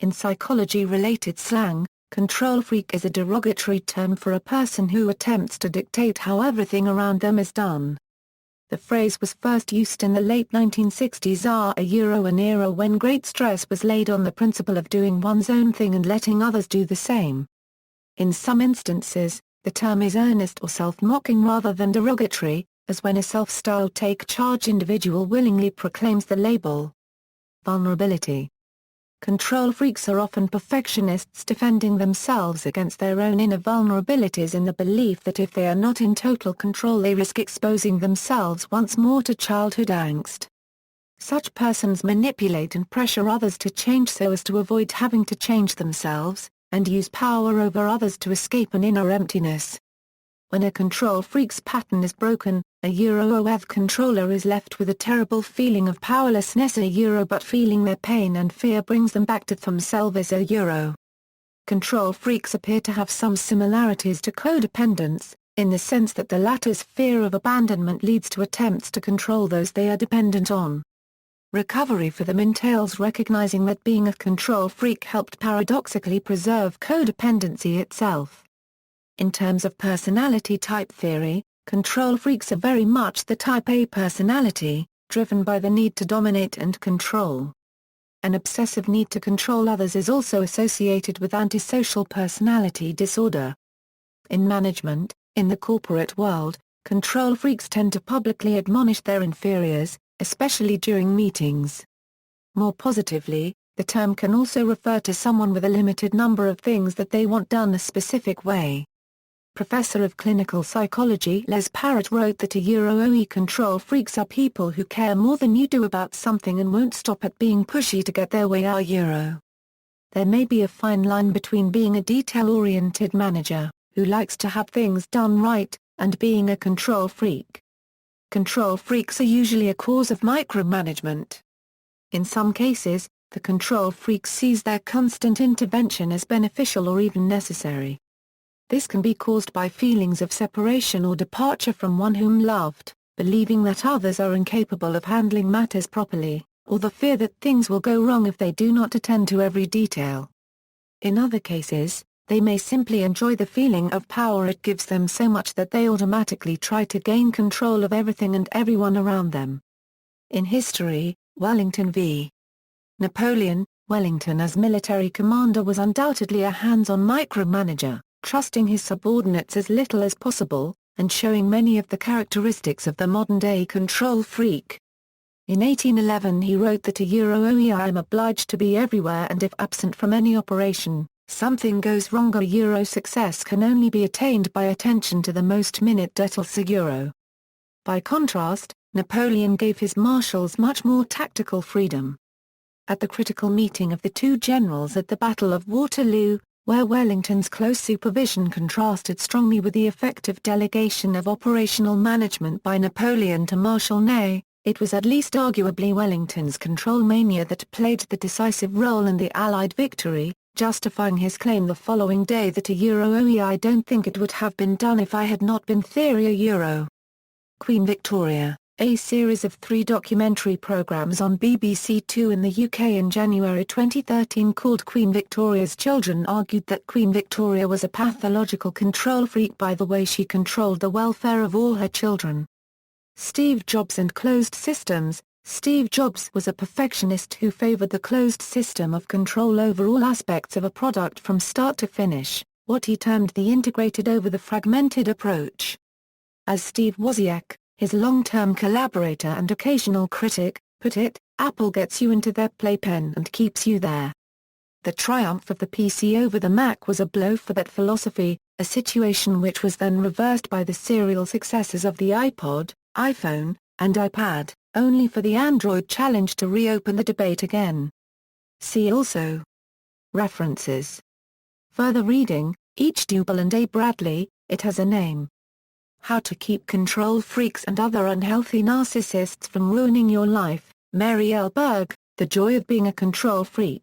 In psychology-related slang, control freak is a derogatory term for a person who attempts to dictate how everything around them is done. The phrase was first used in the late 1960s an era when great stress was laid on the principle of doing one's own thing and letting others do the same. In some instances, the term is earnest or self-mocking rather than derogatory, as when a self-styled take-charge individual willingly proclaims the label. Vulnerability. Control freaks are often perfectionists defending themselves against their own inner vulnerabilities in the belief that if they are not in total control they risk exposing themselves once more to childhood angst. Such persons manipulate and pressure others to change so as to avoid having to change themselves, and use power over others to escape an inner emptiness. When a control freak's pattern is broken, a controller is left with a terrible feeling of powerlessness but feeling their pain and fear brings them back to themselves Control freaks appear to have some similarities to codependents, in the sense that the latter's fear of abandonment leads to attempts to control those they are dependent on. Recovery for them entails recognizing that being a control freak helped paradoxically preserve codependency itself. In terms of personality type theory, control freaks are very much the type A personality, driven by the need to dominate and control. An obsessive need to control others is also associated with antisocial personality disorder. In management, in the corporate world, control freaks tend to publicly admonish their inferiors, especially during meetings. More positively, the term can also refer to someone with a limited number of things that they want done a specific way. Professor of clinical psychology Les Parrott wrote that control freaks are people who care more than you do about something and won't stop at being pushy to get their way. There may be a fine line between being a detail-oriented manager, who likes to have things done right, and being a control freak. Control freaks are usually a cause of micromanagement. In some cases, the control freak sees their constant intervention as beneficial or even necessary. This can be caused by feelings of separation or departure from one whom loved, believing that others are incapable of handling matters properly, or the fear that things will go wrong if they do not attend to every detail. In other cases, they may simply enjoy the feeling of power it gives them so much that they automatically try to gain control of everything and everyone around them. In history, Wellington v. Napoleon, Wellington as military commander was undoubtedly a hands-on micromanager, trusting his subordinates as little as possible, and showing many of the characteristics of the modern-day control freak. In 1811 he wrote that I am obliged to be everywhere and if absent from any operation, something goes wrong. Success can only be attained by attention to the most minute details. By contrast, Napoleon gave his marshals much more tactical freedom. At the critical meeting of the two generals at the Battle of Waterloo, where Wellington's close supervision contrasted strongly with the effective delegation of operational management by Napoleon to Marshal Ney, it was at least arguably Wellington's control mania that played the decisive role in the Allied victory, justifying his claim the following day that I don't think it would have been done if I had not been theory. Queen Victoria. A series of 3 documentary programs on BBC Two in the UK in January 2013 called Queen Victoria's Children argued that Queen Victoria was a pathological control freak by the way she controlled the welfare of all her children. Steve Jobs and closed systems. Steve Jobs was a perfectionist who favored the closed system of control over all aspects of a product from start to finish, what he termed the integrated over the fragmented approach. As Steve Wozniak, his long-term collaborator and occasional critic, put it, Apple gets you into their playpen and keeps you there. The triumph of the PC over the Mac was a blow for that philosophy, a situation which was then reversed by the serial successors of the iPod, iPhone, and iPad, only for the Android challenge to reopen the debate again. See also. References. Further reading, H. Dubel and A. Bradley, It Has a Name. How to Keep Control Freaks and Other Unhealthy Narcissists from Ruining Your Life, Mary L. Berg, The Joy of Being a Control Freak.